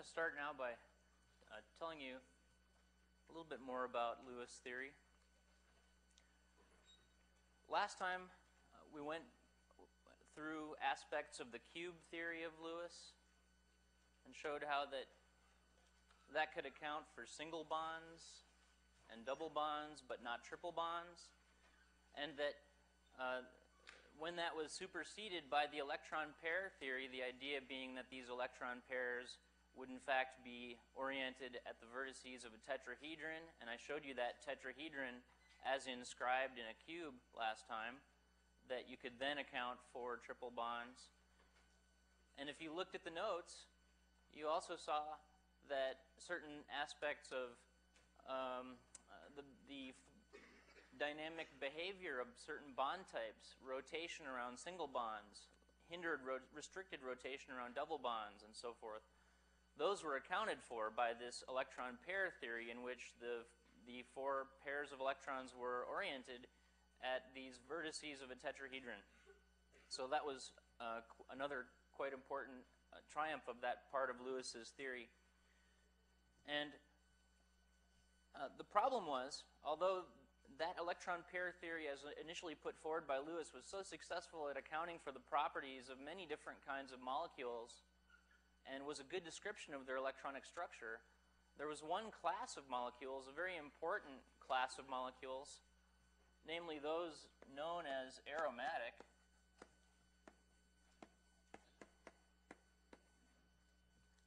to start now by telling you a little bit more about Lewis theory. Last time we went through aspects of the cube theory of Lewis and showed how that could account for single bonds and double bonds but not triple bonds, and that when that was superseded by the electron pair theory, the idea being that these electron pairs would in fact be oriented at the vertices of a tetrahedron, and I showed you that tetrahedron as inscribed in a cube last time, that you could then account for triple bonds. And if you looked at the notes, you also saw that certain aspects of the dynamic behavior of certain bond types, rotation around single bonds, restricted rotation around double bonds, and so forth, those were accounted for by this electron pair theory, in which the four pairs of electrons were oriented at these vertices of a tetrahedron. So that was another quite important triumph of that part of Lewis's theory. And the problem was, although that electron pair theory, as initially put forward by Lewis, was so successful at accounting for the properties of many different kinds of molecules and was a good description of their electronic structure, there was one class of molecules, a very important class of molecules, namely those known as aromatic.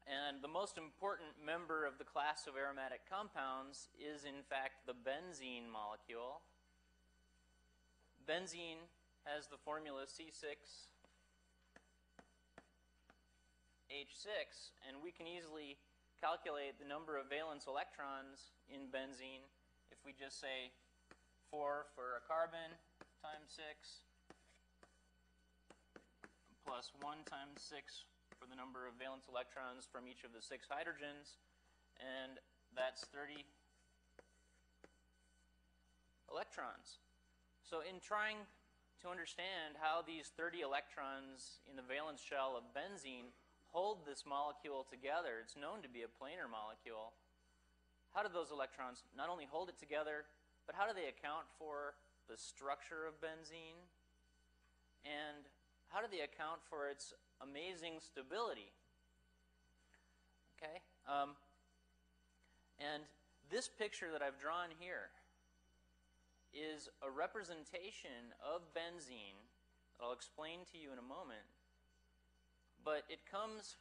And the most important member of the class of aromatic compounds is, in fact, the benzene molecule. Benzene has the formula C6H6, and we can easily calculate the number of valence electrons in benzene if we just say 4 for a carbon times 6 plus 1 times 6 for the number of valence electrons from each of the 6 hydrogens, and that's 30 electrons. So in trying to understand how these 30 electrons in the valence shell of benzene hold this molecule together, it's known to be a planar molecule. How do those electrons not only hold it together, but how do they account for the structure of benzene? And how do they account for its amazing stability? Okay? And this picture that I've drawn here is a representation of benzene that I'll explain to you in a moment. But it comes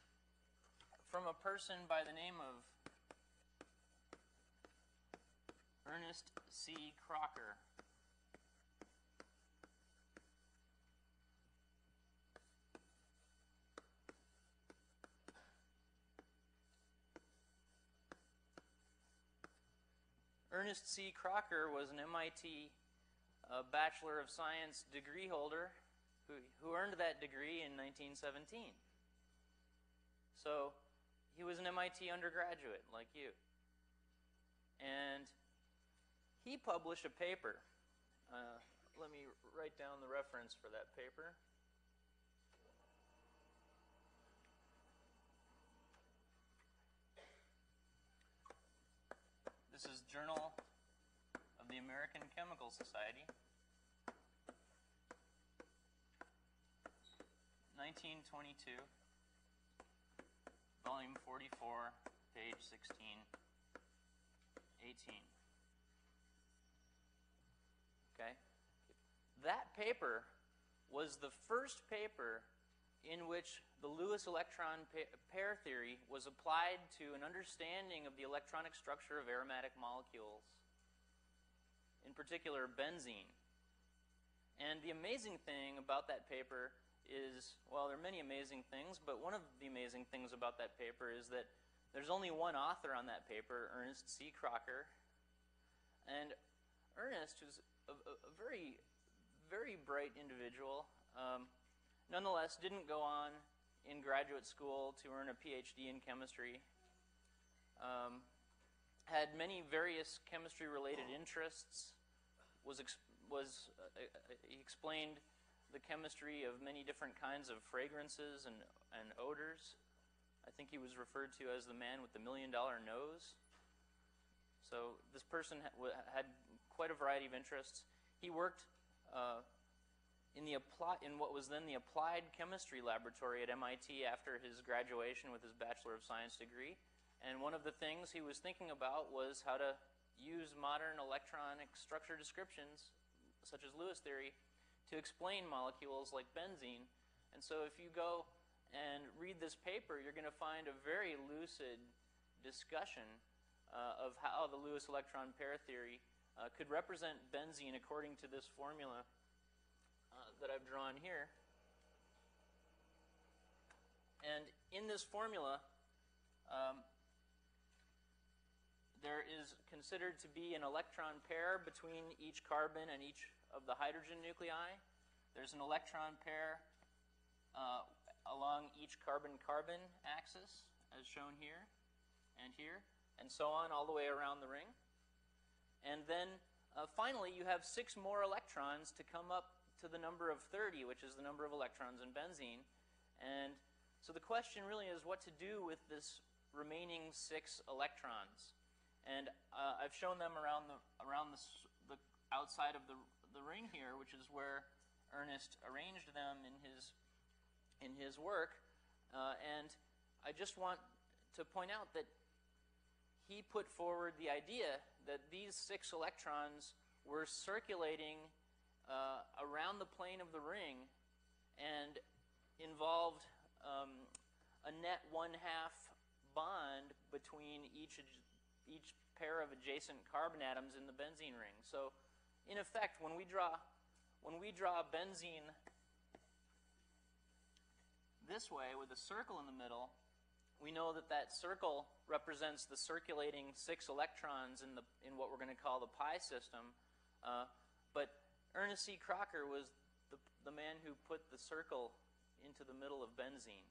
from a person by the name of Ernest C. Crocker. Ernest C. Crocker was an MIT Bachelor of Science degree holder who earned that degree in 1917. So he was an MIT undergraduate like you. And he published a paper. Let me write down the reference for that paper. This is Journal of the American Chemical Society, 1922, volume 44, page 16, 18. Okay? That paper was the first paper in which the Lewis electron pair theory was applied to an understanding of the electronic structure of aromatic molecules, in particular benzene. And the amazing thing about that paper is, well, there are many amazing things, but one of the amazing things about that paper is that there's only one author on that paper, Ernest C. Crocker. And Ernest was a very, very bright individual. Nonetheless, didn't go on in graduate school to earn a PhD in chemistry. Had many various chemistry-related interests. He explained the chemistry of many different kinds of fragrances and odors. I think he was referred to as the man with the $1 million nose. So this person had quite a variety of interests. He worked in what was then the Applied Chemistry Laboratory at MIT after his graduation with his Bachelor of Science degree. And one of the things he was thinking about was how to use modern electronic structure descriptions, such as Lewis theory, to explain molecules like benzene. And so if you go and read this paper, you're going to find a very lucid discussion of how the Lewis electron pair theory could represent benzene according to this formula that I've drawn here. And in this formula, there is considered to be an electron pair between each carbon and each of the hydrogen nuclei. There's an electron pair along each carbon-carbon axis, as shown here, and so on all the way around the ring. And then finally, you have 6 more electrons to come up to the number of 30, which is the number of electrons in benzene. And so the question really is what to do with this remaining 6 electrons. And I've shown them around the outside of the ring here, which is where Ernest arranged them in his work. And I just want to point out that he put forward the idea that these 6 electrons were circulating around the plane of the ring and involved a net 1/2 bond between each pair of adjacent carbon atoms in the benzene ring. So, in effect, when we draw benzene this way with a circle in the middle, we know that that circle represents the circulating 6 electrons in what we're going to call the pi system. But Ernest C. Crocker was the man who put the circle into the middle of benzene.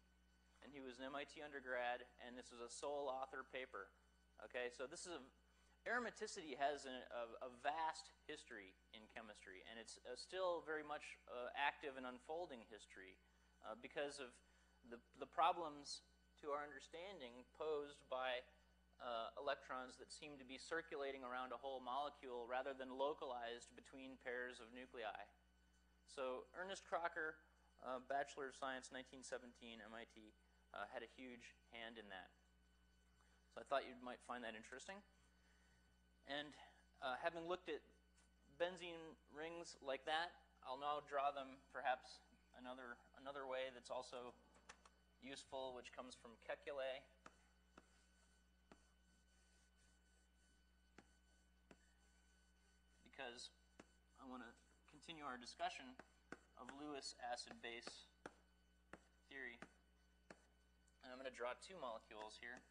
And he was an MIT undergrad, and this was a sole author paper. Okay, so this is aromaticity has a vast history in chemistry, and it's still very much active and unfolding history because of the problems to our understanding posed by electrons that seem to be circulating around a whole molecule rather than localized between pairs of nuclei. So Ernest Crocker, Bachelor of Science, 1917, MIT, had a huge hand in that. So I thought you might find that interesting. And having looked at benzene rings like that, I'll now draw them perhaps another way that's also useful, which comes from Kekule. Because I want to continue our discussion of Lewis acid-base theory. And I'm going to draw 2 molecules here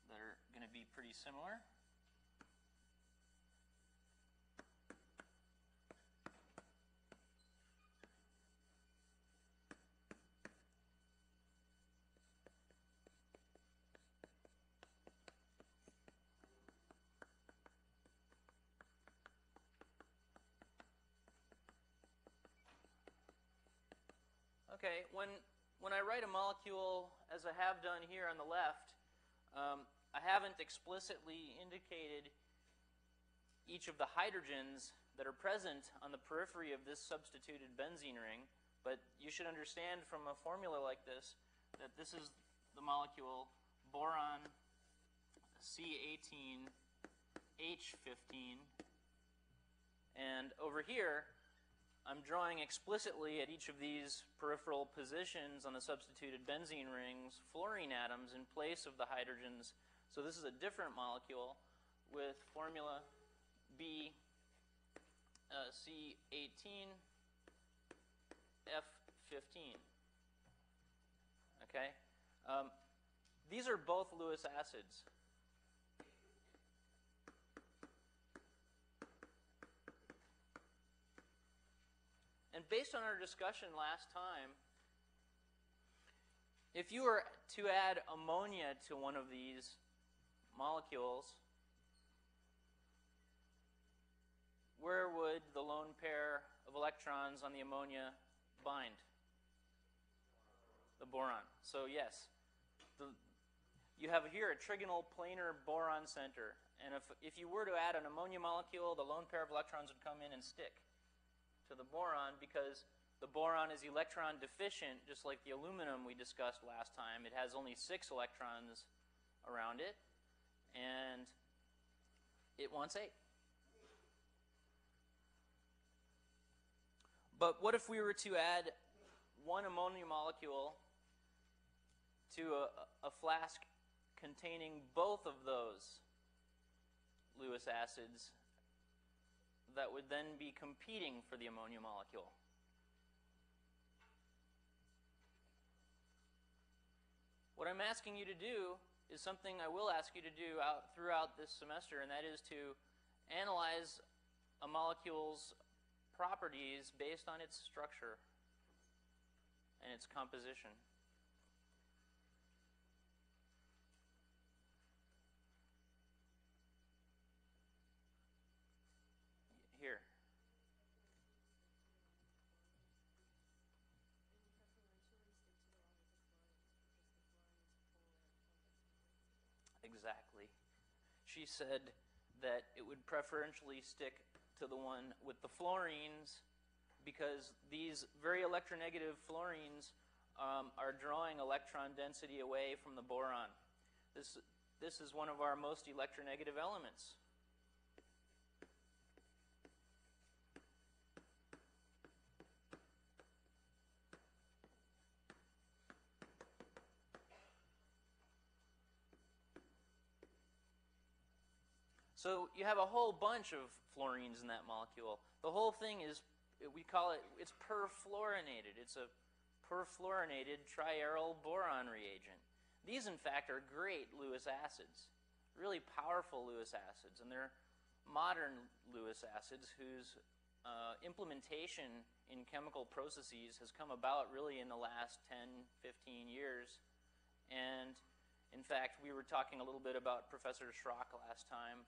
that are going to be pretty similar. Okay, when I write a molecule, as I have done here on the left, I haven't explicitly indicated each of the hydrogens that are present on the periphery of this substituted benzene ring, but you should understand from a formula like this that this is the molecule boron C18H15, and over here I'm drawing explicitly at each of these peripheral positions on the substituted benzene rings fluorine atoms in place of the hydrogens. So this is a different molecule with formula B C18F15. Okay? These are both Lewis acids. And based on our discussion last time, if you were to add ammonia to one of these molecules, where would the lone pair of electrons on the ammonia bind? The boron. So yes, you have here a trigonal planar boron center. And if you were to add an ammonia molecule, the lone pair of electrons would come in and stick to the boron because the boron is electron deficient, just like the aluminum we discussed last time. It has only 6 electrons around it, and it wants 8. But what if we were to add one ammonia molecule to a flask containing both of those Lewis acids that would then be competing for the ammonia molecule? What I'm asking you to do is something I will ask you to do throughout this semester, and that is to analyze a molecule's properties based on its structure and its composition. Here. Exactly. She said that it would preferentially stick to the one with the fluorines because these very electronegative fluorines are drawing electron density away from the boron. This is one of our most electronegative elements. So you have a whole bunch of fluorines in that molecule. The whole thing is, we call it, it's perfluorinated. It's a perfluorinated triaryl boron reagent. These, in fact, are great Lewis acids, really powerful Lewis acids, and they're modern Lewis acids whose implementation in chemical processes has come about really in the last 10, 15 years. And in fact, we were talking a little bit about Professor Schrock last time.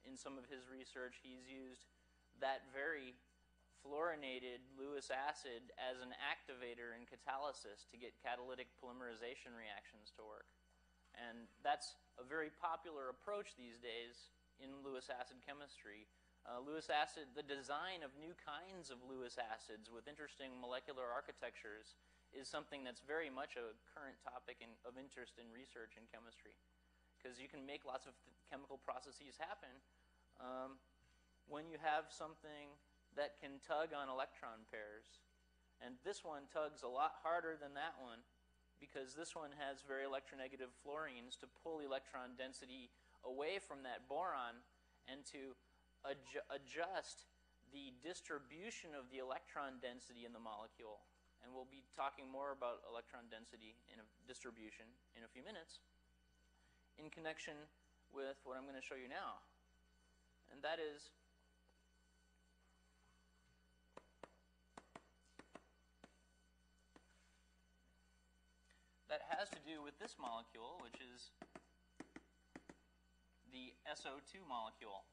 In some of his research, he's used that very fluorinated Lewis acid as an activator in catalysis to get catalytic polymerization reactions to work. And that's a very popular approach these days in Lewis acid chemistry. Lewis acid, the design of new kinds of Lewis acids with interesting molecular architectures is something that's very much a current topic of interest in research in chemistry. Because you can make lots of chemical processes happen when you have something that can tug on electron pairs. And this one tugs a lot harder than that one because this one has very electronegative fluorines to pull electron density away from that boron and to adjust the distribution of the electron density in the molecule. And we'll be talking more about electron density in a distribution in a few minutes in connection with what I'm going to show you now. And that is that has to do with this molecule, which is the SO2 molecule.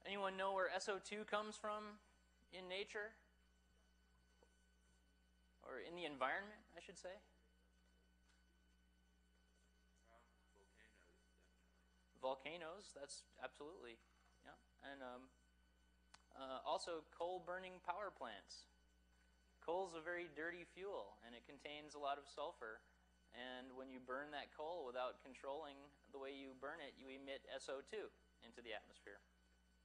Anyone know where SO2 comes from in nature? Or in the environment, I should say? Volcanoes, that's absolutely, yeah. And also coal-burning power plants. Coal is a very dirty fuel, and it contains a lot of sulfur. And when you burn that coal without controlling the way you burn it, you emit SO2 into the atmosphere.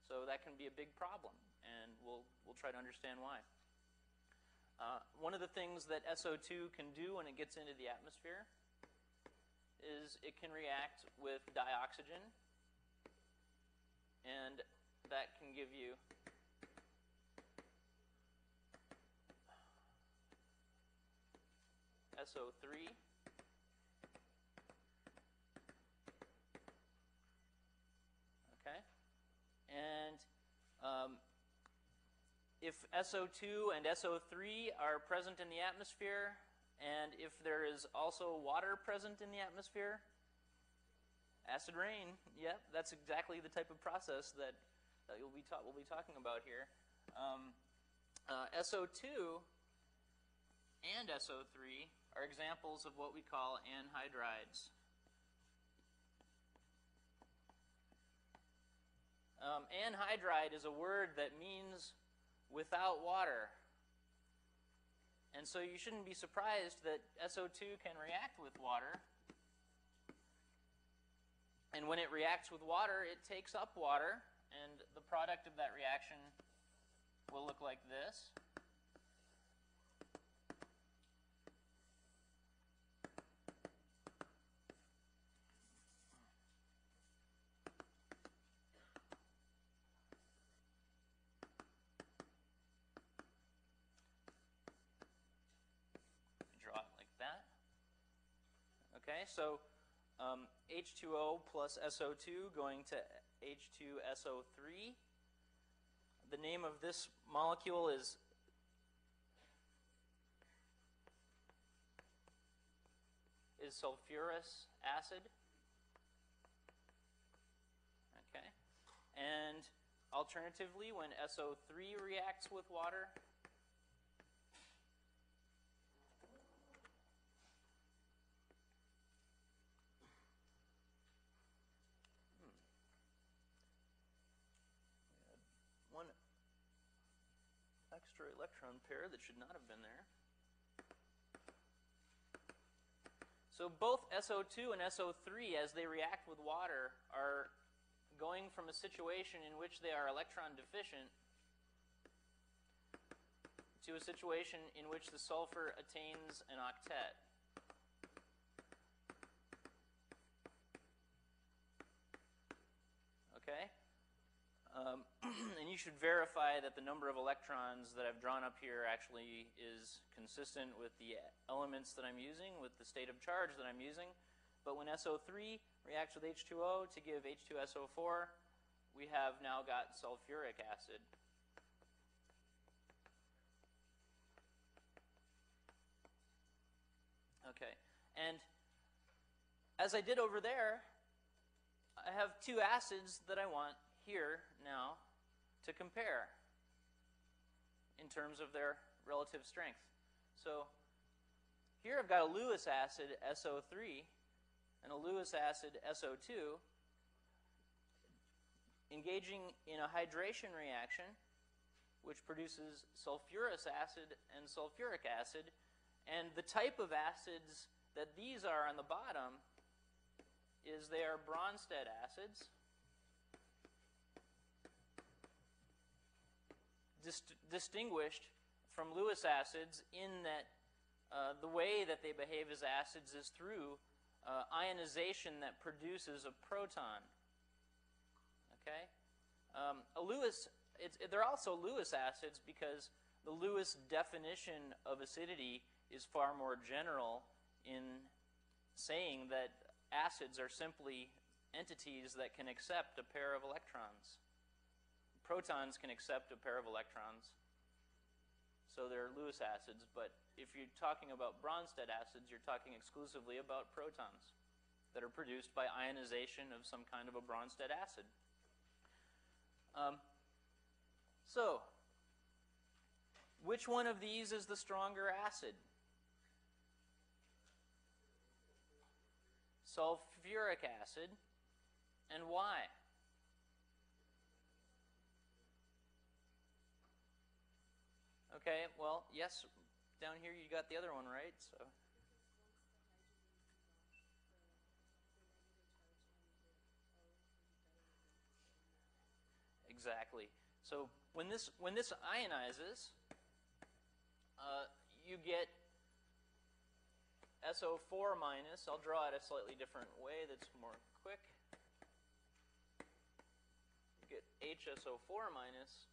So that can be a big problem, and we'll try to understand why. One of the things that SO2 can do when it gets into the atmosphere is it can react with dioxygen, and that can give you SO3. Okay? And if SO2 and SO3 are present in the atmosphere, and if there is also water present in the atmosphere, acid rain, yep, that's exactly the type of process that we'll be talking about here. SO2 and SO3 are examples of what we call anhydrides. Anhydride is a word that means without water. And so you shouldn't be surprised that SO2 can react with water. And when it reacts with water, it takes up water, and the product of that reaction will look like this. Draw it like that. Okay, so H2O plus SO2 going to H2SO3. The name of this molecule is sulfurous acid. Okay, and alternatively, when SO3 reacts with water, one extra electron pair that should not have been there. So both SO2 and SO3, as they react with water, are going from a situation in which they are electron deficient to a situation in which the sulfur attains an octet. Okay? And you should verify that the number of electrons that I've drawn up here actually is consistent with the elements that I'm using, with the state of charge that I'm using. But when SO3 reacts with H2O to give H2SO4, we have now got sulfuric acid. Okay, and as I did over there, I have two acids that I want here now to compare in terms of their relative strength. So here I've got a Lewis acid, SO3, and a Lewis acid, SO2, engaging in a hydration reaction which produces sulfurous acid and sulfuric acid. And the type of acids that these are on the bottom is they are Brønsted acids. Distinguished from Lewis acids in that the way that they behave as acids is through ionization that produces a proton. Okay, they're also Lewis acids because the Lewis definition of acidity is far more general in saying that acids are simply entities that can accept a pair of electrons. Protons can accept a pair of electrons, so they're Lewis acids. But if you're talking about Brønsted acids, you're talking exclusively about protons that are produced by ionization of some kind of a Brønsted acid. So, which one of these is the stronger acid? Sulfuric acid. And why? Okay, well, yes, down here you got the other one right, so. Exactly. So when this ionizes, you get SO4 minus. I'll draw it a slightly different way that's more quick. You get HSO4 minus.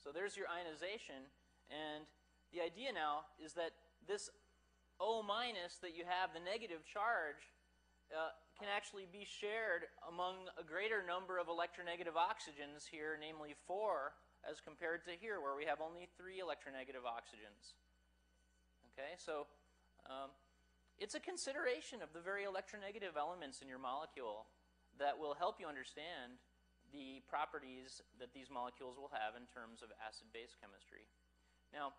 So there's your ionization, and the idea now is that this O minus that you have, the negative charge, can actually be shared among a greater number of electronegative oxygens here, namely 4, as compared to here, where we have only 3 electronegative oxygens. Okay, so it's a consideration of the very electronegative elements in your molecule that will help you understand the properties that these molecules will have in terms of acid-base chemistry. Now,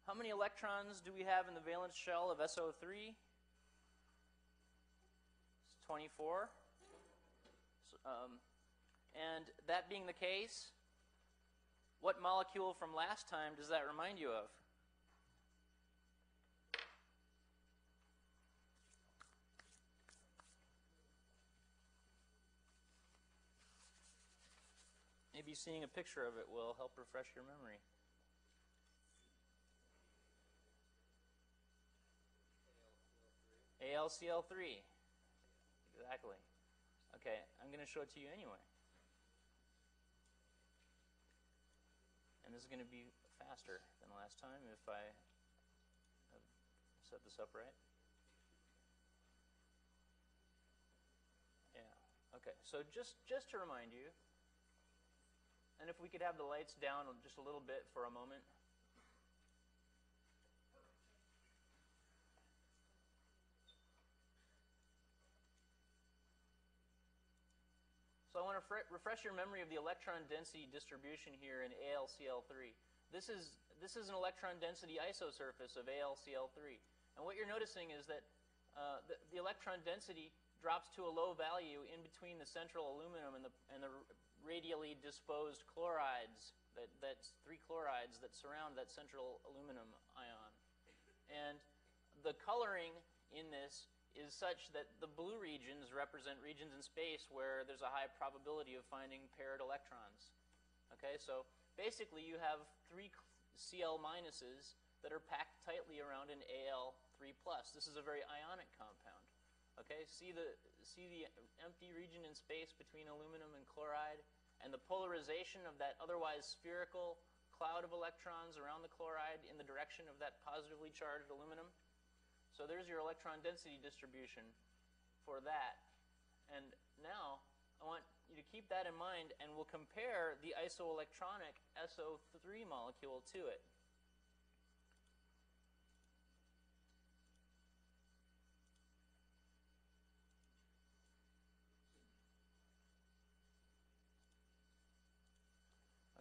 How many electrons do we have in the valence shell of SO3? It's 24. So, and that being the case, what molecule from last time does that remind you of? Maybe seeing a picture of it will help refresh your memory. AlCl3. Exactly. Okay, I'm going to show it to you anyway. And this is going to be faster than last time if I have set this up right. Yeah. Okay, so just to remind you, and if we could have the lights down just a little bit for a moment. So I want to refresh your memory of the electron density distribution here in AlCl3. This is an electron density isosurface of AlCl3. And what you're noticing is that the electron density drops to a low value in between the central aluminum and the radially disposed chlorides, that's 3 chlorides that surround that central aluminum ion. And the coloring in this is such that the blue regions represent regions in space where there's a high probability of finding paired electrons. Okay, so basically you have 3 Cl minuses that are packed tightly around an Al3+. This is a very ionic compound. Okay, see the empty region in space between aluminum and chloride, and the polarization of that otherwise spherical cloud of electrons around the chloride in the direction of that positively charged aluminum. So there's your electron density distribution for that. And now I want you to keep that in mind, and we'll compare the isoelectronic SO3 molecule to it.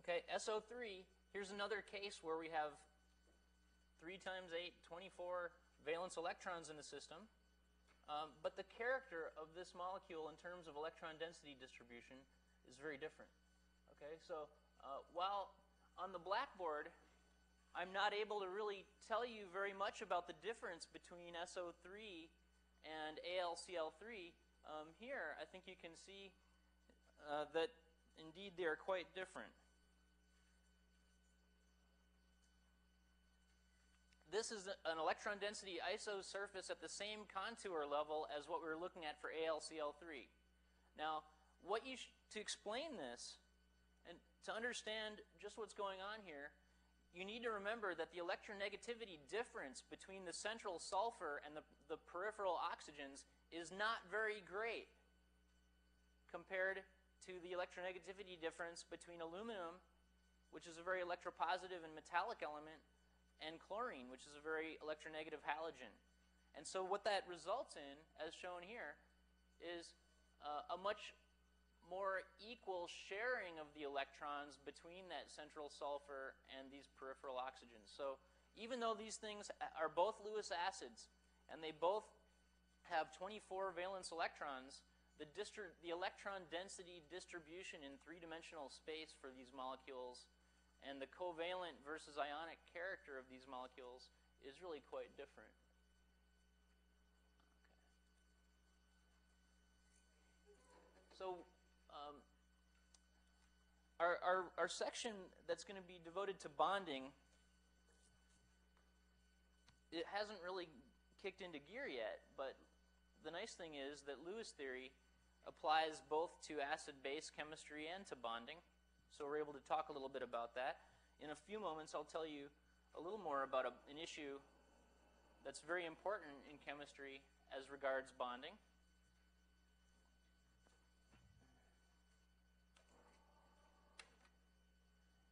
Okay, SO3, here's another case where we have 3 times 8, 24 valence electrons in the system. But the character of this molecule in terms of electron density distribution is very different. Okay, so while on the blackboard I'm not able to really tell you very much about the difference between SO3 and AlCl3, here I think you can see that indeed they are quite different. This is an electron density isosurface at the same contour level as what we were looking at for AlCl3. Now, to explain this and to understand just what's going on here, you need to remember that the electronegativity difference between the central sulfur and the peripheral oxygens is not very great compared to the electronegativity difference between aluminum, which is a very electropositive and metallic element, and chlorine, which is a very electronegative halogen. And so what that results in, as shown here, is a much more equal sharing of the electrons between that central sulfur and these peripheral oxygens. So even though these things are both Lewis acids, and they both have 24 valence electrons, the electron density distribution in 3-dimensional space for these molecules and the covalent versus ionic character of these molecules is really quite different. Okay. So our section that's going to be devoted to bonding, it hasn't really kicked into gear yet, but the nice thing is that Lewis theory applies both to acid-base chemistry and to bonding. So we're able to talk a little bit about that. In a few moments, I'll tell you a little more about an issue that's very important in chemistry as regards bonding.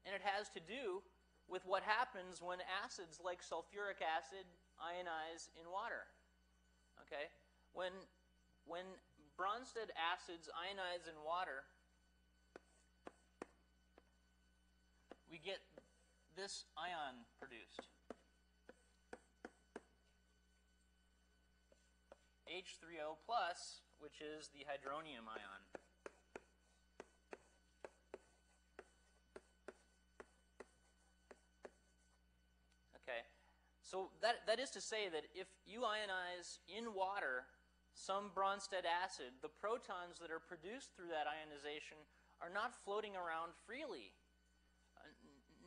And it has to do with what happens when acids like sulfuric acid ionize in water. Okay? When Brønsted acids ionize in water, we get this ion produced. H3O plus, which is the hydronium ion. Okay, so that is to say that if you ionize in water some Brønsted acid, the protons that are produced through that ionization are not floating around freely,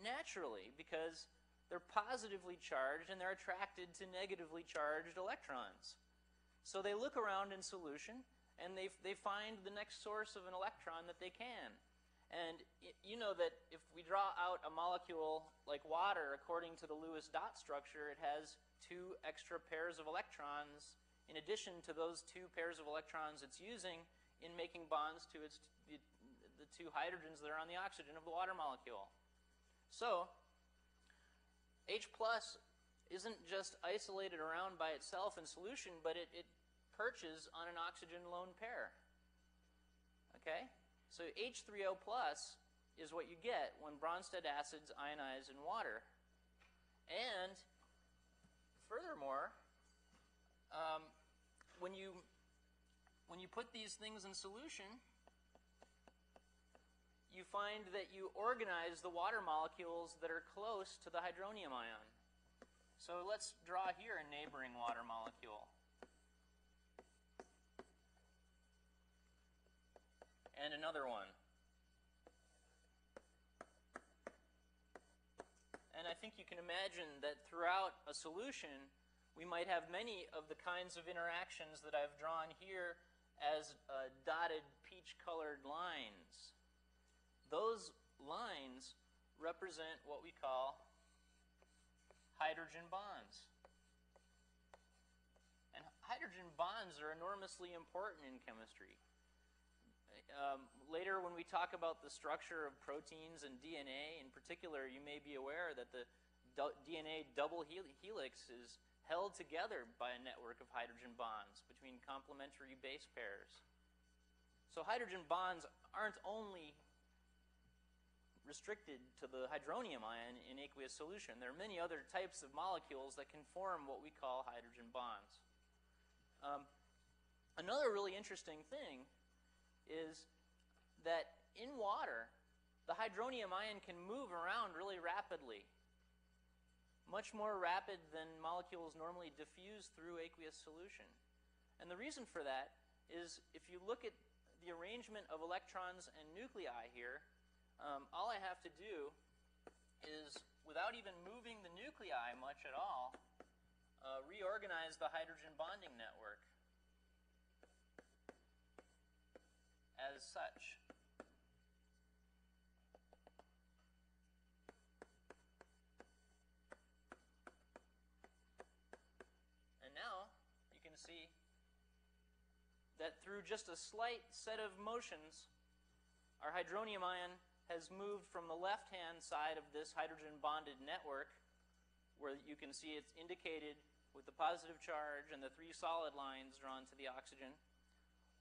naturally, because they're positively charged and they're attracted to negatively charged electrons. So they look around in solution and they find the next source of an electron that they can. And you know that if we draw out a molecule like water according to the Lewis dot structure, it has 2 extra pairs of electrons in addition to those 2 pairs of electrons it's using in making bonds to the 2 hydrogens that are on the oxygen of the water molecule. So H plus isn't just isolated around by itself in solution, but it perches on an oxygen lone pair. Okay? So H3O plus is what you get when Brønsted acids ionize in water. And furthermore, when you put these things in solution, you find that you organize the water molecules that are close to the hydronium ion. So let's draw here a neighboring water molecule. And another one. And I think you can imagine that throughout a solution, we might have many of the kinds of interactions that I've drawn here as dotted peach-colored lines. Those lines represent what we call hydrogen bonds. And hydrogen bonds are enormously important in chemistry. Later, when we talk about the structure of proteins and DNA in particular, you may be aware that the DNA double helix is held together by a network of hydrogen bonds between complementary base pairs. So hydrogen bonds aren't only restricted to the hydronium ion in aqueous solution. There are many other types of molecules that can form what we call hydrogen bonds. Another really interesting thing is that in water, the hydronium ion can move around really rapidly, much more rapid than molecules normally diffuse through aqueous solution. And the reason for that is if you look at the arrangement of electrons and nuclei here, all I have to do is, without even moving the nuclei much at all, reorganize the hydrogen bonding network as such. And now you can see that through just a slight set of motions, our hydronium ion has moved from the left-hand side of this hydrogen bonded network, where you can see it's indicated with the positive charge and the 3 solid lines drawn to the oxygen,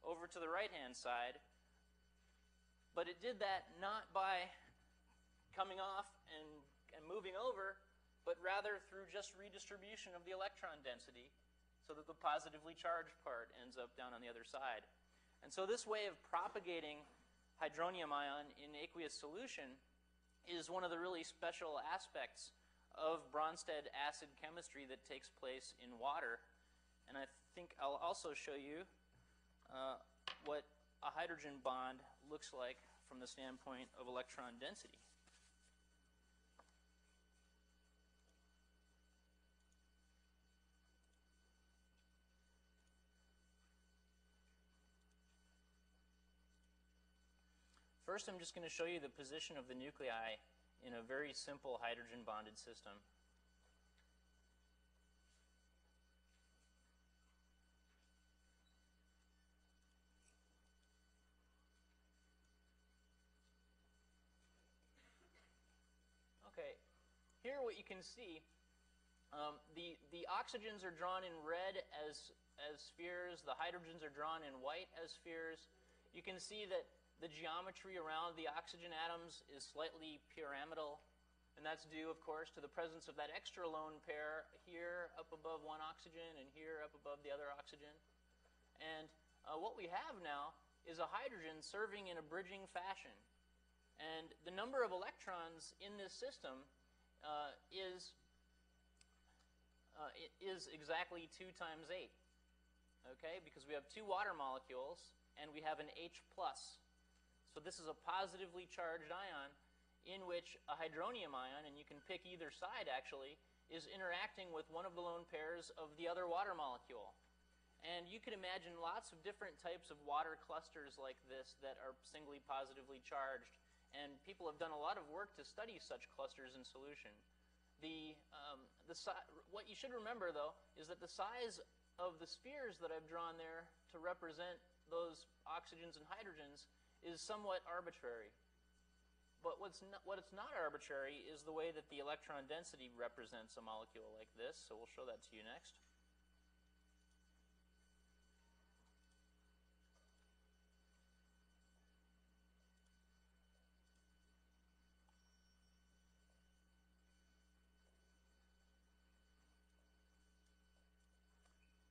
over to the right-hand side. But it did that not by coming off and moving over, but rather through just redistribution of the electron density, so that the positively charged part ends up down on the other side. And so this way of propagating hydronium ion in aqueous solution is one of the really special aspects of Brønsted acid chemistry that takes place in water. And I think I'll also show you what a hydrogen bond looks like from the standpoint of electron density. First, I'm just going to show you the position of the nuclei in a very simple hydrogen bonded system. Okay, here what you can see, the oxygens are drawn in red as spheres, the hydrogens are drawn in white as spheres. You can see that the geometry around the oxygen atoms is slightly pyramidal, and that's due, of course, to the presence of that extra lone pair here up above one oxygen and here up above the other oxygen. And what we have now is a hydrogen serving in a bridging fashion. And the number of electrons in this system is exactly 2 times 8. Okay, because we have 2 water molecules and we have an H+. So this is a positively charged ion in which a hydronium ion, and you can pick either side actually, is interacting with one of the lone pairs of the other water molecule. And you can imagine lots of different types of water clusters like this that are singly positively charged. And people have done a lot of work to study such clusters in solution. What you should remember, though, is that the size of the spheres that I've drawn there to represent those oxygens and hydrogens is somewhat arbitrary. But what's not arbitrary is the way that the electron density represents a molecule like this. So we'll show that to you next.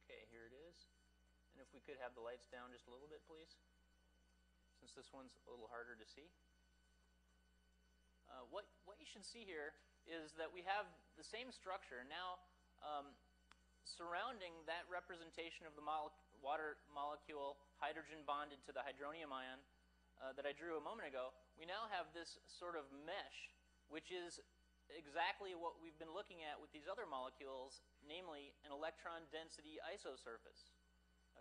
Okay, here it is. And if we could have the lights down just a little bit, please, since this one's a little harder to see. What you should see here is that we have the same structure. Now, surrounding that representation of the water molecule hydrogen bonded to the hydronium ion that I drew a moment ago, we now have this sort of mesh, which is exactly what we've been looking at with these other molecules, namely an electron density isosurface.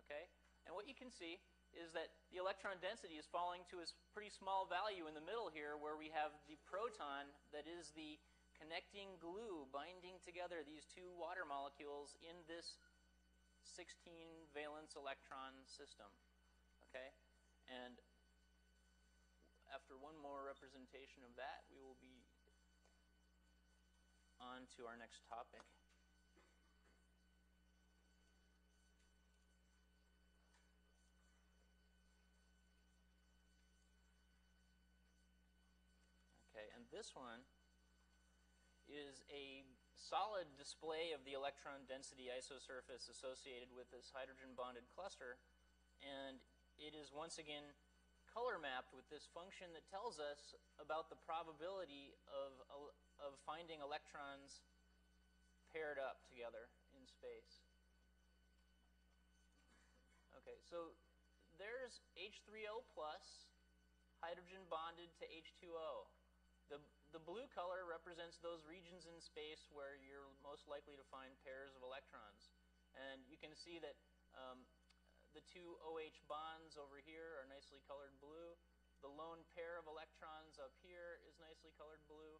Okay? And what you can see is that the electron density is falling to a pretty small value in the middle here, where we have the proton that is the connecting glue binding together these 2 water molecules in this 16 valence electron system. Okay? And after one more representation of that, we will be on to our next topic. And this one is a solid display of the electron density isosurface associated with this hydrogen bonded cluster, and it is once again color mapped with this function that tells us about the probability of finding electrons paired up together in space. Okay, so there's H3O plus hydrogen bonded to H2O. The blue color represents those regions in space where you're most likely to find pairs of electrons. And you can see that the 2 OH bonds over here are nicely colored blue. The lone pair of electrons up here is nicely colored blue.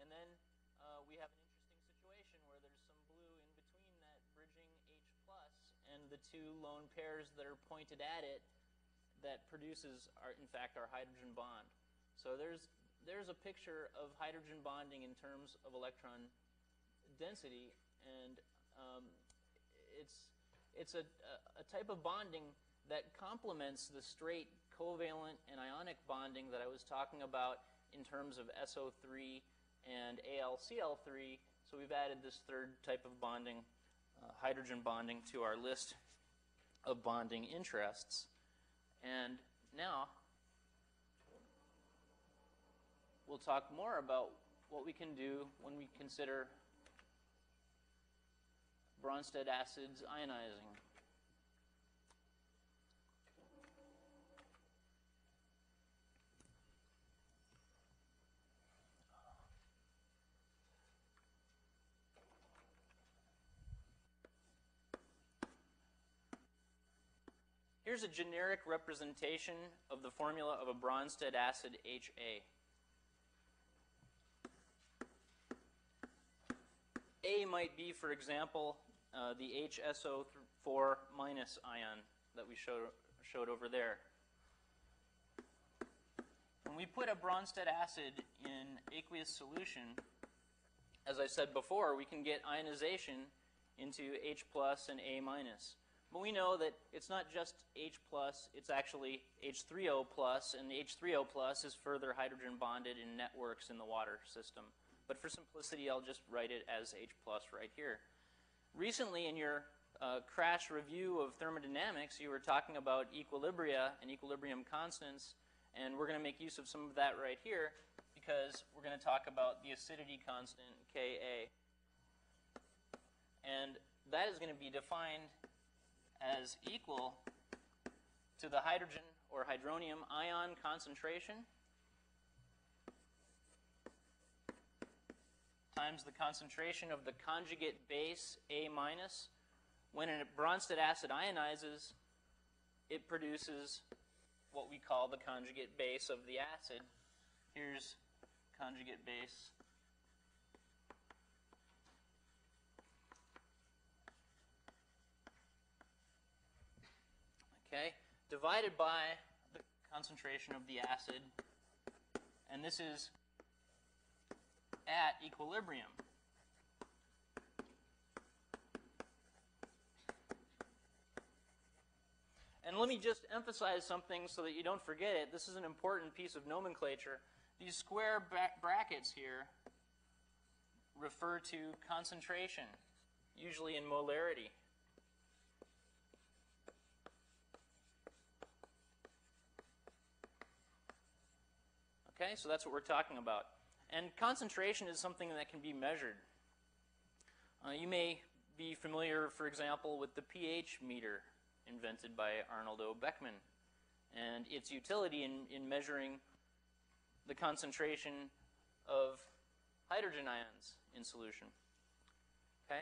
And then we have an interesting situation where there's some blue in between that bridging H+ and the 2 lone pairs that are pointed at it that produces, in fact, our hydrogen bond. So there's a picture of hydrogen bonding in terms of electron density, and it's a type of bonding that complements the straight covalent and ionic bonding that I was talking about in terms of SO3 and AlCl3. So we've added this 3rd type of bonding, hydrogen bonding, to our list of bonding interests. And now we'll talk more about what we can do when we consider Brønsted acids ionizing. Here's a generic representation of the formula of a Brønsted acid HA. A might be, for example, the HSO4- ion that we showed over there. When we put a Brønsted acid in aqueous solution, as I said before, we can get ionization into H+ and A-. But we know that it's not just H+, it's actually H3O+, and H3O+ is further hydrogen bonded in networks in the water system. But for simplicity, I'll just write it as H+ right here. Recently, in your crash review of thermodynamics, you were talking about equilibria and equilibrium constants, and we're going to make use of some of that right here because we're going to talk about the acidity constant, Ka. And that is going to be defined as equal to the hydrogen or hydronium ion concentration times the concentration of the conjugate base A minus. When a Brønsted acid ionizes, it produces what we call the conjugate base of the acid. Here's conjugate base. Okay, divided by the concentration of the acid, and this is at equilibrium. And let me just emphasize something so that you don't forget it. This is an important piece of nomenclature. These square brackets here refer to concentration, usually in molarity. Okay, so that's what we're talking about. And concentration is something that can be measured. You may be familiar, for example, with the pH meter invented by Arnold O. Beckmann and its utility in measuring the concentration of hydrogen ions in solution. Okay?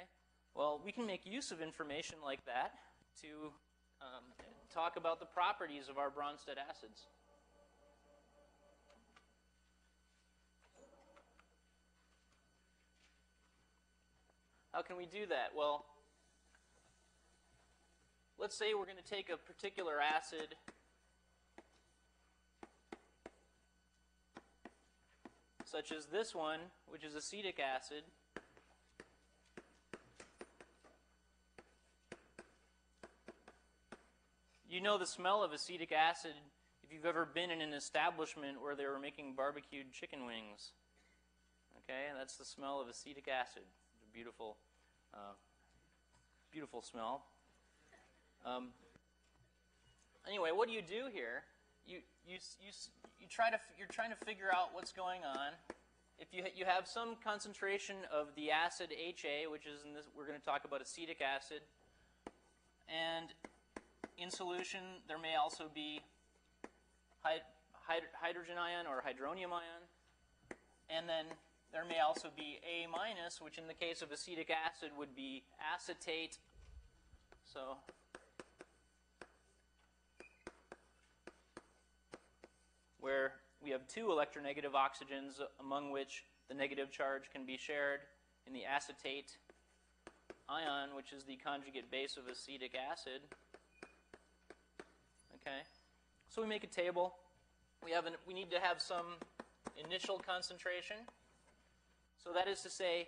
Well, we can make use of information like that to talk about the properties of our Brønsted acids. How can we do that? Well, let's say we're going to take a particular acid such as this one, which is acetic acid. You know the smell of acetic acid if you've ever been in an establishment where they were making barbecued chicken wings. Okay, that's the smell of acetic acid. It's a beautiful, beautiful smell. Anyway, what do you do here? You're trying to figure out what's going on. If you have some concentration of the acid HA, which is in this, we're going to talk about acetic acid, and in solution there may also be hydrogen ion or hydronium ion, and then there may also be A minus, which in the case of acetic acid would be acetate. So where we have two electronegative oxygens, among which the negative charge can be shared in the acetate ion, which is the conjugate base of acetic acid. Okay, so we make a table. We need to have some initial concentration. So that is to say,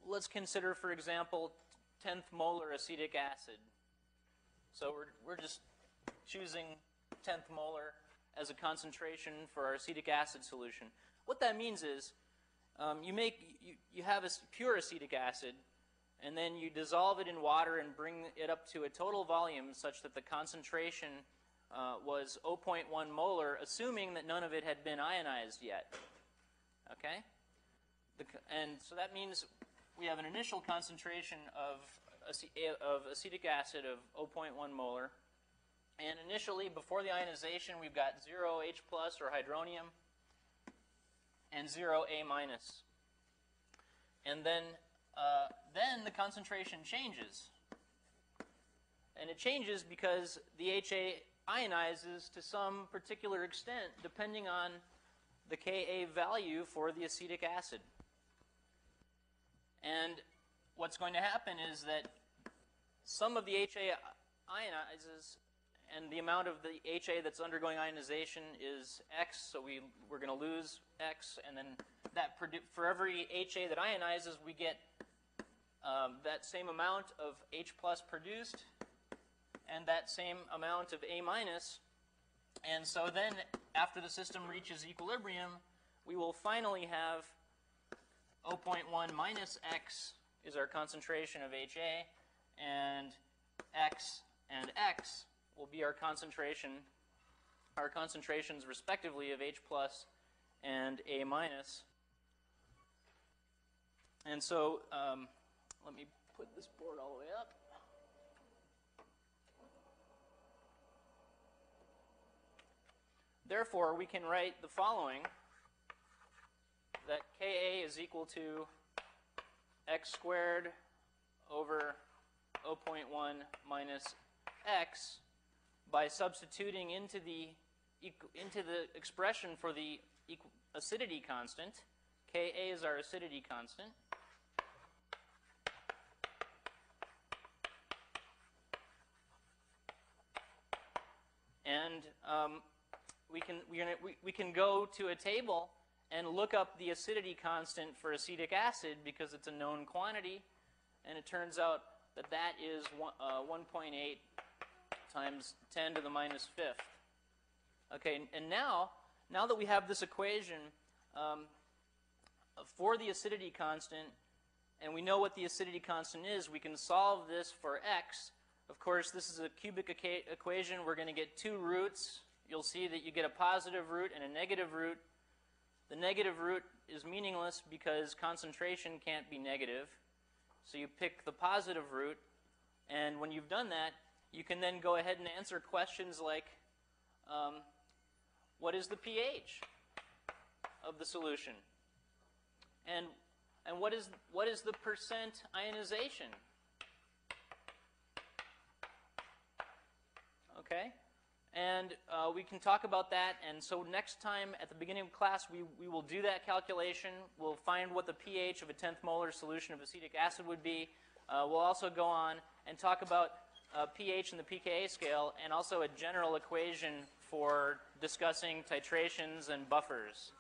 let's consider, for example, 10th molar acetic acid. So we're just choosing 10th molar as a concentration for our acetic acid solution. What that means is you have a pure acetic acid, and then you dissolve it in water and bring it up to a total volume such that the concentration was 0.1 molar, assuming that none of it had been ionized yet. Okay? And so that means we have an initial concentration of acetic acid of 0.1 molar. And initially, before the ionization, we've got 0 H plus or hydronium and 0 A minus. And then the concentration changes. And it changes because the HA ionizes to some particular extent depending on the Ka value for the acetic acid. And what's going to happen is that some of the HA ionizes, and the amount of the HA that's undergoing ionization is X, so we're going to lose X, and then for every HA that ionizes, we get that same amount of H plus produced and that same amount of A minus. And so then, after the system reaches equilibrium, we will finally have 0.1 minus X is our concentration of HA, and X will be our concentrations respectively of H plus and A minus. And so let me put this board all the way up. Therefore, we can write the following, that Ka is equal to x squared over 0.1 minus x by substituting into the expression for the acidity constant. Ka is our acidity constant. And we can go to a table and look up the acidity constant for acetic acid because it's a known quantity, and it turns out that that is 1.8 times 10 to the minus fifth. Okay, and now that we have this equation for the acidity constant, and we know what the acidity constant is, we can solve this for x. Of course, this is a cubic equation. We're going to get two roots. You'll see that you get a positive root and a negative root. The negative root is meaningless because concentration can't be negative. So you pick the positive root, and when you've done that, you can then go ahead and answer questions like, what is the pH of the solution? And what is the percent ionization? Okay? And we can talk about that. And so next time at the beginning of class, we will do that calculation. We'll find what the pH of a 10th molar solution of acetic acid would be. We'll also go on and talk about pH in the pKa scale, and also a general equation for discussing titrations and buffers.